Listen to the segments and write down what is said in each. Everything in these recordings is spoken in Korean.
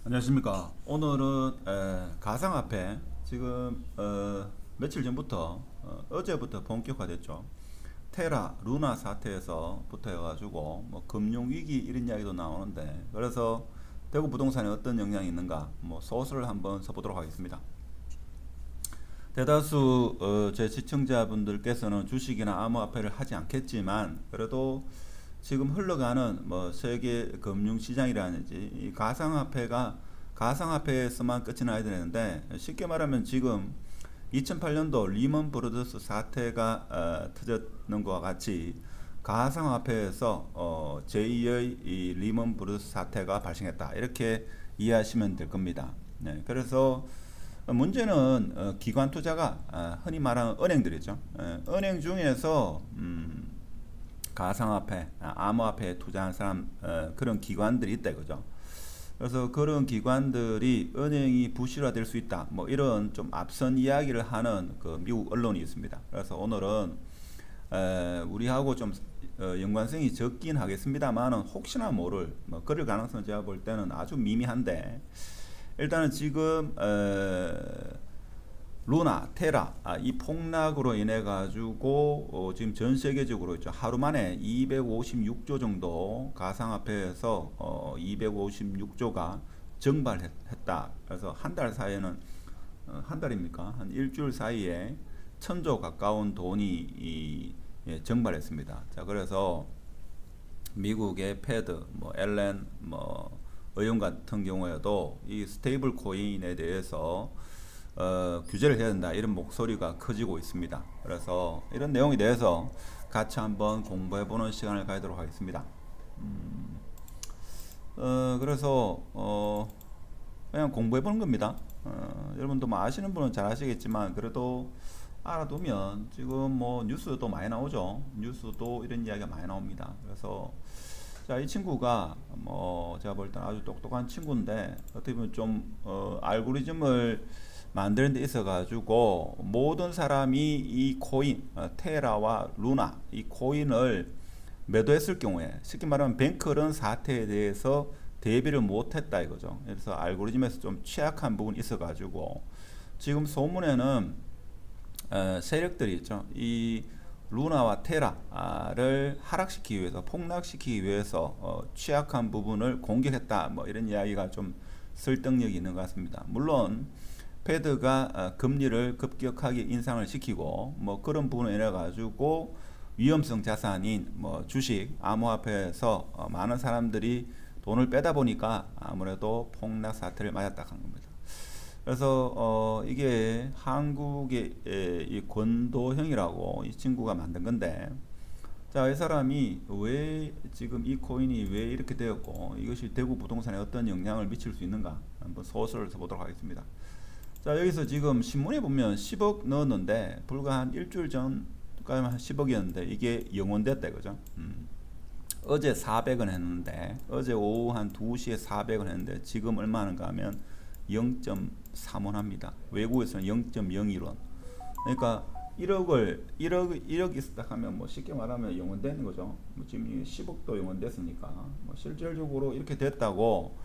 안녕하십니까. 오늘은 가상화폐 지금 며칠 전부터 어제부터 본격화됐죠. 테라, 루나 사태에서부터 해가지고 뭐 금융위기 이런 이야기도 나오는데, 그래서 대구 부동산에 어떤 영향이 있는가 뭐 소스를 한번 써보도록 하겠습니다. 대다수 제 시청자분들께서는 주식이나 암호화폐를 하지 않겠지만, 그래도 지금 흘러가는 뭐 세계 금융 시장이라든지 이 가상화폐에서만 끝이 나야 되는데, 쉽게 말하면 지금 2008년도 리먼 브러더스 사태가 터졌는 것과 같이 가상화폐에서 제2의 이 리먼 브러더스 사태가 발생했다, 이렇게 이해하시면 될 겁니다. 네, 그래서 문제는 기관 투자가 흔히 말하는 은행들이죠. 은행 중에서 가상화폐, 암호화폐에 투자한 사람, 그런 기관들이 있다 이거죠. 그래서 그런 기관들이 은행이 부실화될 수 있다, 뭐 이런 좀 앞선 이야기를 하는 그 미국 언론이 있습니다. 그래서 오늘은 우리하고 좀 연관성이 적긴 하겠습니다만은 혹시나 모를 뭐 그럴 가능성, 제가 볼 때는 아주 미미한데, 일단은 지금 루나, 테라, 이 폭락으로 인해 가지고 지금 전 세계적으로 있죠. 하루 만에 256조 정도 가상화폐에서 256조가 증발했다. 그래서 한 달 사이에는 한 달입니까? 한 일주일 사이에 천조 가까운 돈이 증발했습니다. 자, 그래서 미국의 패드, 뭐 엘렌, 뭐 의원 같은 경우에도 이 스테이블 코인에 대해서 규제를 해야 된다, 이런 목소리가 커지고 있습니다. 그래서 이런 내용에 대해서 같이 한번 공부해보는 시간을 가지도록 하겠습니다. 그래서 그냥 공부해보는 겁니다. 여러분도 뭐 아시는 분은 잘 아시겠지만, 그래도 알아두면 지금 뭐 뉴스도 많이 나오죠. 뉴스도 이런 이야기가 많이 나옵니다. 그래서 자, 이 친구가 뭐 제가 볼 때는 아주 똑똑한 친구인데, 어떻게 보면 좀 알고리즘을 만드는 데 있어 가지고 모든 사람이 이 코인 테라와 루나 이 코인을 매도했을 경우에, 쉽게 말하면 뱅크런 사태에 대해서 대비를 못했다 이거죠. 그래서 알고리즘에서 좀 취약한 부분이 있어 가지고 지금 소문에는 세력들이 있죠. 이 루나와 테라를 하락시키기 위해서, 폭락시키기 위해서 취약한 부분을 공격했다, 뭐 이런 이야기가 좀 설득력이 있는 것 같습니다. 물론 패드가 금리를 급격하게 인상을 시키고 뭐 그런 부분에 인해 가지고 위험성 자산인 뭐 주식, 암호화폐에서 많은 사람들이 돈을 빼다 보니까 아무래도 폭락 사태를 맞았다 한 겁니다. 그래서 이게 한국의 이 권도형이라고 이 친구가 만든 건데, 자, 이 사람이 왜 지금 이 코인이 왜 이렇게 되었고 이것이 대구 부동산에 어떤 영향을 미칠 수 있는가, 한번 소설을 써보도록 하겠습니다. 자, 여기서 지금 신문에 보면 10억 넣었는데 불과 한 일주일 전까지 한 10억이었는데 이게 영원됐다 이거죠. 어제 400원 했는데, 어제 오후 한 2시에 400원 했는데 지금 얼마 하는가 하면 0.3원 합니다. 외국에서는 0.01원. 그러니까 1억 있었다 하면 뭐 쉽게 말하면 영원되는 거죠. 뭐 지금 10억도 영원됐으니까 뭐 실질적으로 이렇게 됐다고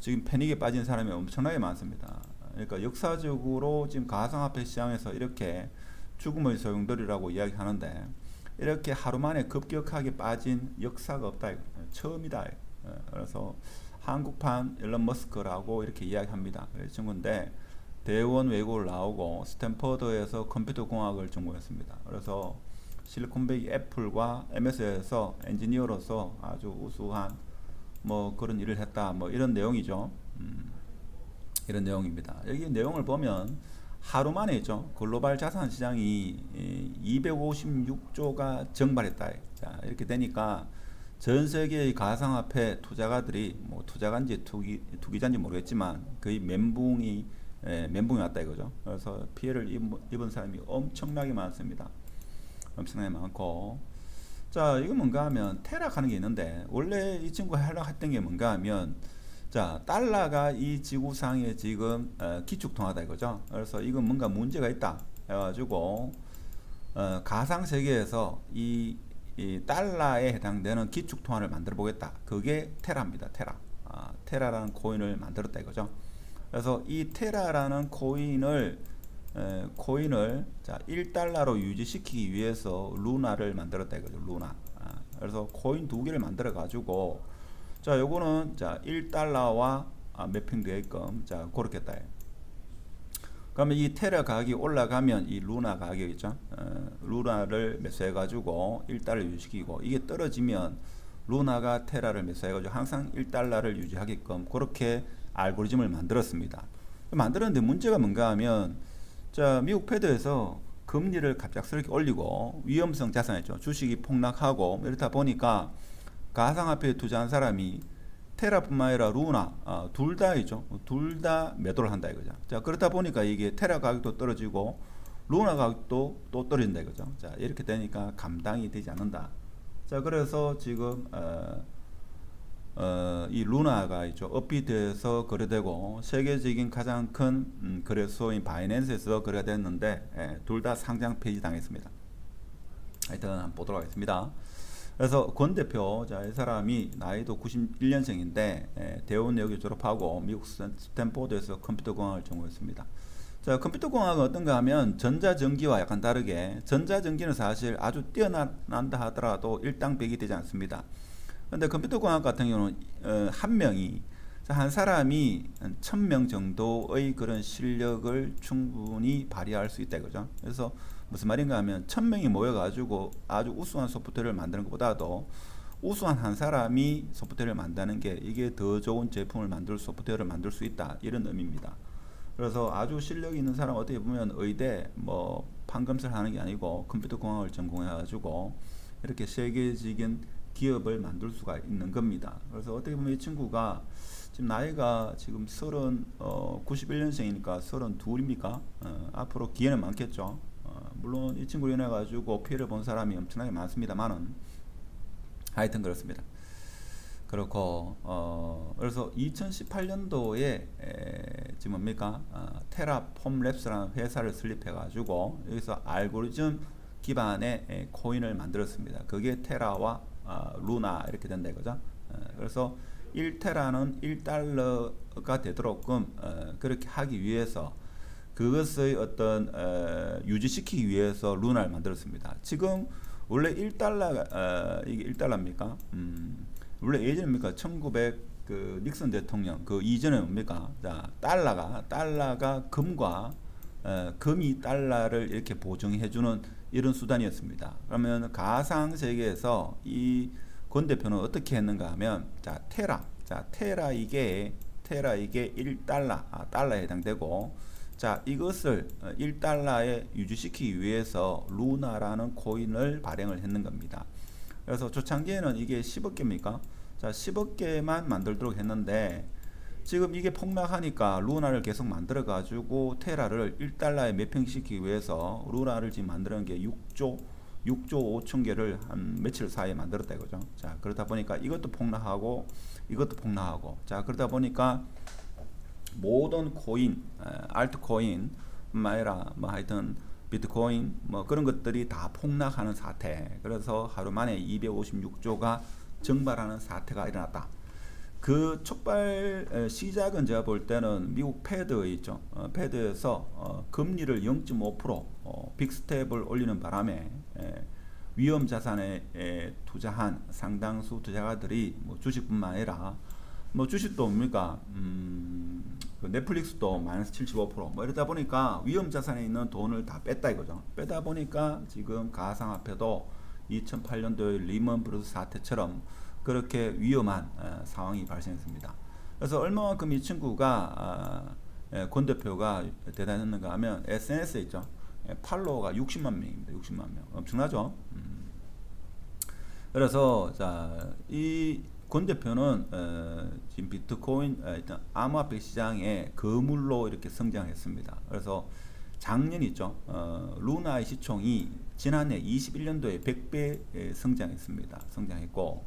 지금 패닉에 빠진 사람이 엄청나게 많습니다. 그러니까 역사적으로 지금 가상화폐 시장에서 이렇게 죽음의 소용돌이라고 이야기하는데, 이렇게 하루 만에 급격하게 빠진 역사가 없다, 처음이다. 그래서 한국판 일론 머스크라고 이렇게 이야기합니다. 이 친구인데 대원 외고를 나오고 스탠퍼드에서 컴퓨터 공학을 전공했습니다. 그래서 실리콘밸리 애플과 MS에서 엔지니어로서 아주 우수한 뭐 그런 일을 했다, 뭐 이런 내용이죠. 이런 내용입니다. 여기 내용을 보면 하루 만에 있죠. 글로벌 자산 시장이 256조가 증발했다. 자, 이렇게 되니까 전 세계의 가상화폐 투자가들이 뭐 투자가인지 투기자인지 모르겠지만 거의 멘붕이 왔다 이거죠. 그래서 피해를 입은 사람이 엄청나게 많습니다. 엄청나게 많고, 자, 이거 뭔가 하면 테락하는 게 있는데, 원래 이 친구가 하려고 했던 게 뭔가 하면, 자, 달러가 이 지구상에 지금 기축통화다 이거죠. 그래서 이건 뭔가 문제가 있다 해가지고 가상 세계에서 이 달러에 해당되는 기축통화를 만들어 보겠다. 그게 테라입니다. 테라. 테라라는 코인을 만들었다 이거죠. 그래서 이 테라라는 코인을 자 1달러로 유지시키기 위해서 루나를 만들었다 이거죠. 루나. 그래서 코인 두 개를 만들어 가지고 자 요거는 자 1달러와 매핑되게끔 자 그렇게 했다. 그러면 이 테라 가격이 올라가면 이 루나 가격이죠. 루나를 매수해 가지고 1달러 유지시키고 이게 떨어지면 루나가 테라를 매수해 가지고 항상 1달러를 유지하게끔 그렇게 알고리즘을 만들었습니다. 만들었는데 문제가 뭔가 하면 자 미국 패드에서 금리를 갑작스럽게 올리고 위험성 자산이죠. 주식이 폭락하고 이렇다 보니까 가상화폐에 투자한 사람이 테라뿐만 아니라 루나 둘 다 있죠. 둘 다 매도를 한다 이거죠. 자 그렇다 보니까 이게 테라 가격도 떨어지고 루나 가격도 또 떨어진다 이거죠. 자 이렇게 되니까 감당이 되지 않는다. 자 그래서 지금 이 루나가 있죠. 업비트에서 거래되고 세계적인 가장 큰 거래소인 바이낸스에서 거래가 됐는데 둘 다 상장 폐지 당했습니다. 하여튼 한번 보도록 하겠습니다. 그래서 권 대표, 자, 이 사람이 나이도 91년생인데 대우여고 졸업하고 미국 스탠포드에서 컴퓨터공학을 전공했습니다. 자, 컴퓨터공학은 어떤가 하면 전자전기와 약간 다르게 전자전기는 사실 아주 뛰어난다 하더라도 일당백이 되지 않습니다. 근데 컴퓨터공학 같은 경우는 한 명이 한 사람이 1000명 정도의 그런 실력을 충분히 발휘할 수 있다 이거죠. 그래서 무슨 말인가 하면 1000명이 모여가지고 아주 우수한 소프트웨어를 만드는 것보다도 우수한 한 사람이 소프트웨어를 만드는 게 이게 더 좋은 제품을 만들 소프트웨어를 만들 수 있다 이런 의미입니다. 그래서 아주 실력이 있는 사람 어떻게 보면 의대 뭐 판검사를 하는 게 아니고 컴퓨터공학을 전공해가지고 이렇게 세계적인 기업을 만들 수가 있는 겁니다. 그래서 어떻게 보면 이 친구가 지금 나이가 지금 91년생이니까 32입니까? 앞으로 기회는 많겠죠. 물론 이 친구로 인해 가지고 피해를 본 사람이 엄청나게 많습니다만은 하여튼 그렇습니다. 그렇고 그래서 2018년도에 지금 뭡니까? 테라폼랩스라는 회사를 설립해 가지고 여기서 알고리즘 기반의 코인을 만들었습니다. 그게 테라와 루나 이렇게 된다 이거죠. 그래서 1테라는 1달러가 되도록끔 그렇게 하기 위해서 그것의 어떤 유지시키기 위해서 루나를 만들었습니다. 지금 원래 1달러가 이게 1달러입니까? 원래 예전입니까? 1900 그 닉슨 대통령 그 이전에 뭡니까? 자, 달러가 금과 금이 달러를 이렇게 보증해주는 이런 수단이었습니다. 그러면 가상 세계에서 이 권 대표는 어떻게 했는가 하면 자 테라 이게 1달러 달러에 해당되고 자 이것을 1달러에 유지시키기 위해서 루나라는 코인을 발행을 했는 겁니다. 그래서 초창기에는 이게 10억 개입니까? 자 10억 개만 만들도록 했는데 지금 이게 폭락하니까 루나를 계속 만들어 가지고 테라를 1달러에 매핑시키기 위해서 루나를 지금 만드는 게 6조 5천 개를 한 며칠 사이에 만들었다 이거죠. 자 그러다 보니까 이것도 폭락하고 이것도 폭락하고 자 그러다 보니까 모든 코인, 알트코인, 아니라 뭐 하여튼 비트코인 뭐 그런 것들이 다 폭락하는 사태. 그래서 하루 만에 256조가 증발하는 사태가 일어났다. 그 촉발 시작은 제가 볼 때는 미국 패드 있죠. 패드에서 금리를 0.5% 빅스텝을 올리는 바람에 위험 자산에 투자한 상당수 투자가들이 뭐 주식뿐만 아니라 뭐 주식도 뭡니까 그 넷플릭스도 마이너스 75%뭐 이러다 보니까 위험 자산에 있는 돈을 다 뺐다 이거죠. 빼다 보니까 지금 가상화폐도 2008년도의 리먼 브러스 사태처럼 그렇게 위험한 상황이 발생했습니다. 그래서 얼마만큼 이 친구가 권 대표가 대단했는가 하면 SNS에 있죠. 팔로워가 60만 명입니다. 60만 명. 엄청나죠? 그래서 자, 이 권 대표는 지금 비트코인 일단 암호화폐 시장에 거물로 이렇게 성장했습니다. 그래서 작년 있죠. 루나의 시총이 지난해 21년도에 100배 성장했습니다. 성장했고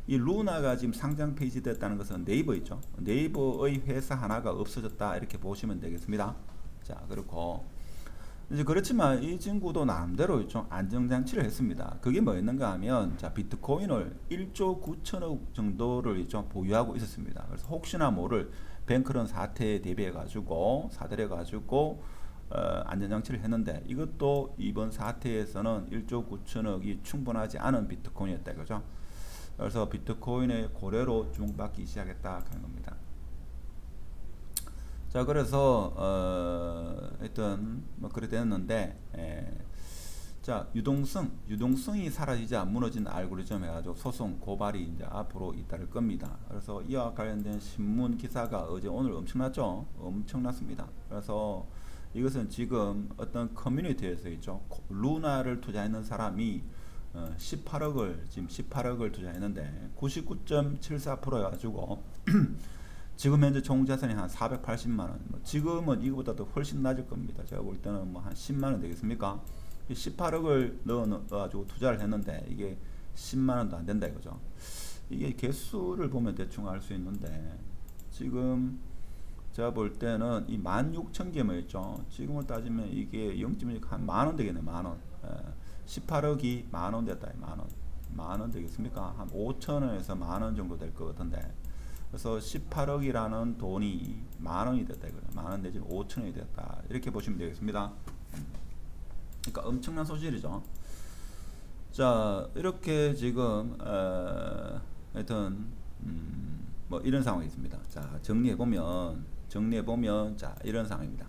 이 루나가 지금 상장 폐지됐다는 것은 네이버 있죠. 네이버의 회사 하나가 없어졌다 이렇게 보시면 되겠습니다. 자 그렇고 이제 그렇지만 이 친구도 나름대로 좀 안정장치를 했습니다. 그게 뭐였는가 하면 자 비트코인을 1조 9천억 정도를 좀 보유하고 있었습니다. 그래서 혹시나 모를 뱅크런 사태에 대비해 가지고 사들여 가지고 안전장치를 했는데 이것도 이번 사태에서는 1조 9천억이 충분하지 않은 비트코인이었다 이거죠. 그래서 비트코인의 고래로 주목받기 시작했다 하는 겁니다. 자 그래서 하여튼 뭐 그래 됐는데 자 유동성이 사라지자 무너진 알고리즘 해가지고 소송 고발이 이제 앞으로 잇따를 겁니다. 그래서 이와 관련된 신문 기사가 어제 오늘 엄청났죠. 엄청났습니다. 그래서 이것은 지금 어떤 커뮤니티에서 있죠. 루나를 투자했는 사람이 18억을 지금 18억을 투자했는데 99.74% 해가지고 지금 현재 총 자산이 한 480만 원. 지금은 이거보다도 훨씬 낮을 겁니다. 제가 볼 때는 뭐 한 10만 원 되겠습니까? 18억을 넣어가지고 투자를 했는데 이게 10만 원도 안 된다 이거죠. 이게 개수를 보면 대충 알 수 있는데 지금 제가 볼 때는 이 16,000개 있죠. 지금을 따지면 이게 0.1 한 만 원 되겠네. 만 원. 18억이 만 원 됐다. 만 원. 만 원 되겠습니까? 한 5천 원에서 만 원 정도 될 것 같은데. 그래서 18억이라는 돈이 만 원이 됐다 이거죠. 만 원 내지는 5천 원이 됐다. 이렇게 보시면 되겠습니다. 그러니까 엄청난 소실이죠. 자, 이렇게 지금 하여튼 뭐 이런 상황이 있습니다. 자, 정리해 보면 자 이런 상황입니다.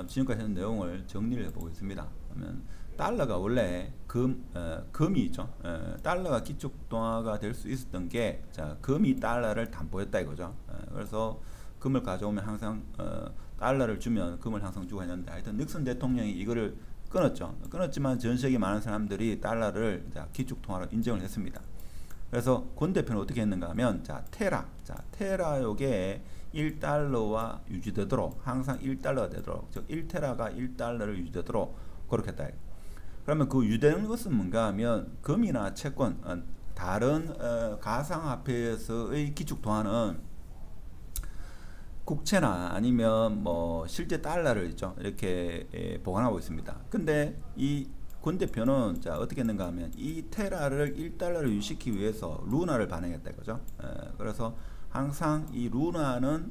지금까지 했는 내용을 정리를 해보겠습니다. 그러면 달러가 원래 금이 있죠. 달러가 기축통화가 될 수 있었던 게 자, 금이 달러를 담보했다 이거죠. 그래서 금을 가져오면 항상 달러를 주면 금을 항상 주고 했는데 하여튼 닉슨 대통령이 이거를 끊었죠. 끊었지만 전 세계 많은 사람들이 달러를 기축통화로 인정을 했습니다. 그래서 권 대표는 어떻게 했는가 하면 자 테라 요게 1달러와 유지되도록 항상 1달러가 되도록 즉 1테라가 1달러를 유지되도록 그렇게 했다. 그러면 그 유지되는 것은 뭔가 하면 금이나 채권 다른 가상화폐에서의 기축통화는 국채나 아니면 뭐 실제 달러를 있죠 이렇게 보관하고 있습니다. 근데 이 권 대표는 자 어떻게 했는가 하면 이 테라를 1달러를 유지시키기 위해서 루나를 발행했다 이거죠. 그래서 항상 이 루나는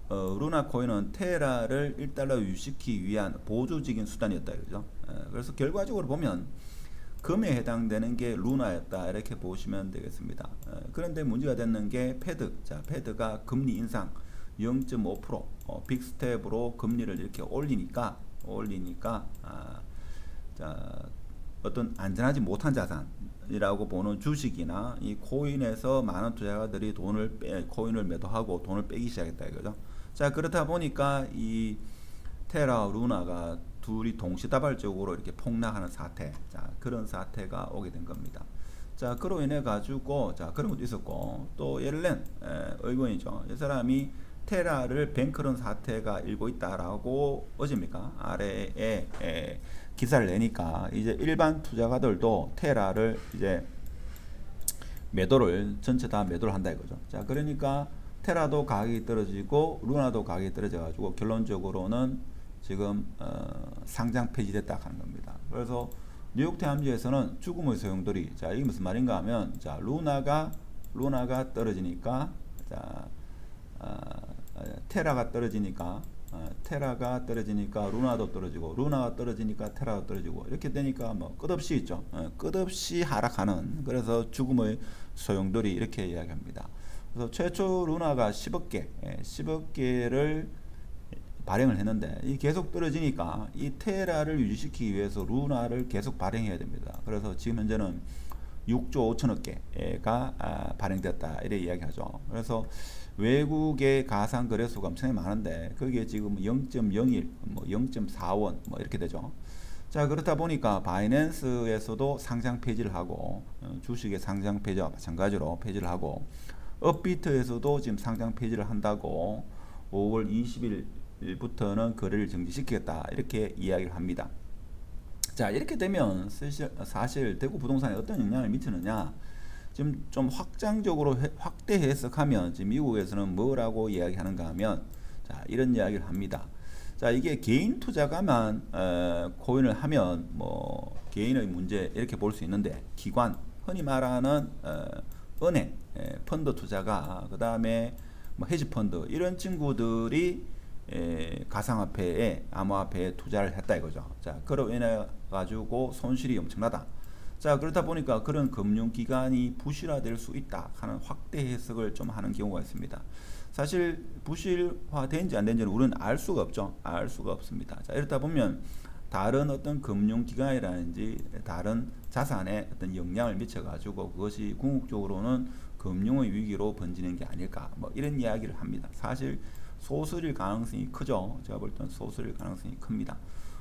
루나 코인은 테라를 1달러 유지시키기 위한 보조적인 수단이었다 이거죠. 그래서 결과적으로 보면 금에 해당되는 게 루나였다 이렇게 보시면 되겠습니다. 그런데 문제가 되는 게 패드가 금리 인상 0.5% 빅스텝으로 금리를 이렇게 올리니까 자, 어떤 안전하지 못한 자산이라고 보는 주식이나 이 코인에서 많은 투자자들이 코인을 매도하고 돈을 빼기 시작했다 이거죠. 자 그렇다 보니까 이 테라 루나가 둘이 동시다발적으로 이렇게 폭락하는 사태, 자 그런 사태가 오게 된 겁니다. 자 그로 인해 가지고 자 그런 것도 있었고 또 예를렌 의원이죠. 이 사람이 테라를 뱅크런 사태가 일고 있다라고 어제입니까 아래에 기사를 내니까 이제 일반 투자가들도 테라를 이제 매도를 전체 다 매도를 한다 이거죠. 자 그러니까 테라도 가격이 떨어지고 루나도 가격이 떨어져 가지고 결론적으로는 지금 상장 폐지됐다 하는 겁니다. 그래서 뉴욕타임즈에서는 죽음의 소용돌이 자 이게 무슨 말인가 하면 자 루나가 떨어지니까 자 테라가 떨어지니까 루나도 떨어지고 루나가 떨어지니까 테라가 떨어지고 이렇게 되니까 뭐 끝없이 있죠. 끝없이 하락하는 그래서 죽음의 소용돌이 이렇게 이야기합니다. 그래서 최초 루나가 10억개를 발행을 했는데 이 계속 떨어지니까 이 테라를 유지시키기 위해서 루나를 계속 발행해야 됩니다. 그래서 지금 현재는 6조 5천억 개가 발행됐다 이렇게 이야기하죠. 그래서 외국의 가상 거래소가 엄청 많은데 그게 지금 0.01, 뭐 0.4원 뭐 이렇게 되죠. 자 그렇다 보니까 바이낸스에서도 상장 폐지를 하고 주식의 상장 폐지와 마찬가지로 폐지를 하고 업비트에서도 지금 상장 폐지를 한다고 5월 20일부터는 거래를 정지시키겠다 이렇게 이야기를 합니다. 자 이렇게 되면 사실 대구 부동산에 어떤 영향을 미치느냐 지금 좀 확장적으로 확대 해석하면 지금 미국에서는 뭐라고 이야기하는가 하면 자 이런 이야기를 합니다. 자, 이게 개인 투자가만 코인을 하면 뭐 개인의 문제 이렇게 볼 수 있는데, 기관, 흔히 말하는 은행, 펀드 투자가, 그 다음에 뭐 헤지펀드 이런 친구들이 가상화폐에, 암호화폐에 투자를 했다 이거죠. 자, 그로 인해 가지고 손실이 엄청나다. 자, 그렇다 보니까 그런 금융기관이 부실화될 수 있다 하는 확대 해석을 좀 하는 경우가 있습니다. 사실 부실화된지 안 된지는 우리는 알 수가 없죠. 알 수가 없습니다. 자, 이렇다 보면 다른 어떤 금융기관이라든지 다른 자산에 어떤 영향을 미쳐가지고 그것이 궁극적으로는 금융의 위기로 번지는 게 아닐까, 뭐 이런 이야기를 합니다. 사실 소설일 가능성이 크죠. 제가 볼 때는 소설일 가능성이 큽니다.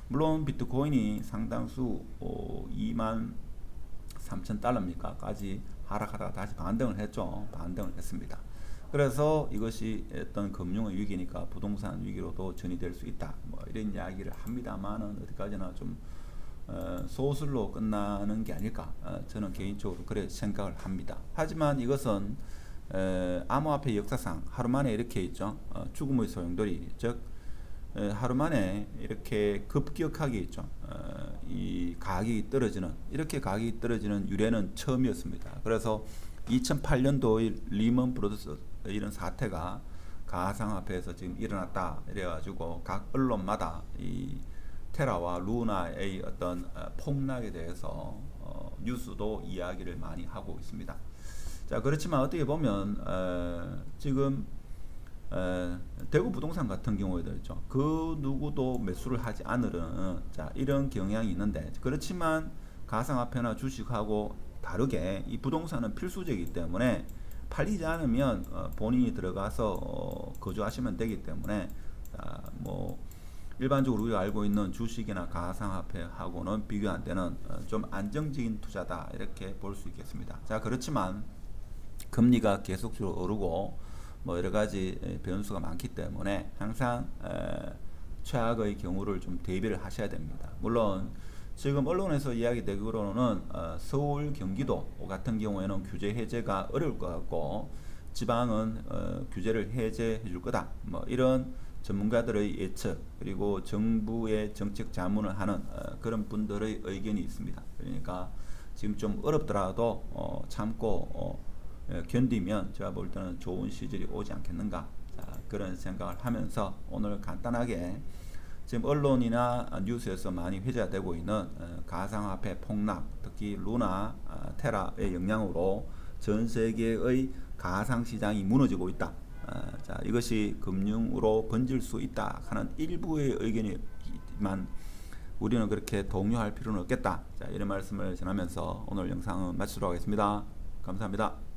물론 비트코인이 상당수 2만 3천 달러입니까? 까지 하락하다가 다시 반등을 했죠. 반등을 했습니다. 그래서 이것이 어떤 금융의 위기니까 부동산 위기로도 전이될 수 있다, 뭐 이런 이야기를 합니다만은 어디까지나 좀 소설로 끝나는 게 아닐까, 저는 개인적으로 그래 생각을 합니다. 하지만 이것은 암호화폐 역사상 하루 만에 이렇게 있죠. 죽음의 소용돌이, 즉 하루 만에 이렇게 급격하게 있죠. 이 가격이 떨어지는, 이렇게 가격이 떨어지는 유례는 처음이었습니다. 그래서 2008년도의 리먼 브로더스 이런 사태가 가상화폐에서 지금 일어났다 이래가지고 각 언론마다 이 테라와 루나의 어떤 폭락에 대해서 뉴스도 이야기를 많이 하고 있습니다. 자, 그렇지만 어떻게 보면 지금 대구 부동산 같은 경우에도 있죠. 그 누구도 매수를 하지 않으려는, 자, 이런 경향이 있는데, 그렇지만 가상화폐나 주식하고 다르게 이 부동산은 필수적이기 때문에 팔리지 않으면 본인이 들어가서 거주하시면 되기 때문에, 뭐 일반적으로 우리가 알고 있는 주식이나 가상화폐하고는 비교 안 되는 좀 안정적인 투자다 이렇게 볼 수 있겠습니다. 자, 그렇지만 금리가 계속적으로 오르고 뭐 여러 가지 변수가 많기 때문에 항상 최악의 경우를 좀 대비를 하셔야 됩니다. 물론 지금 언론에서 이야기되기로는 서울, 경기도 같은 경우에는 규제 해제가 어려울 것 같고 지방은 규제를 해제해 줄 거다, 뭐 이런 전문가들의 예측, 그리고 정부의 정책 자문을 하는 그런 분들의 의견이 있습니다. 그러니까 지금 좀 어렵더라도 참고 견디면 제가 볼 때는 좋은 시절이 오지 않겠는가, 자, 그런 생각을 하면서 오늘 간단하게 지금 언론이나 뉴스에서 많이 회자되고 있는 가상화폐 폭락, 특히 루나, 테라의 영향으로 전 세계의 가상시장이 무너지고 있다. 자, 이것이 금융으로 번질 수 있다 하는 일부의 의견이지만 우리는 그렇게 동요할 필요는 없겠다. 자, 이런 말씀을 전하면서 오늘 영상은 마치도록 하겠습니다. 감사합니다.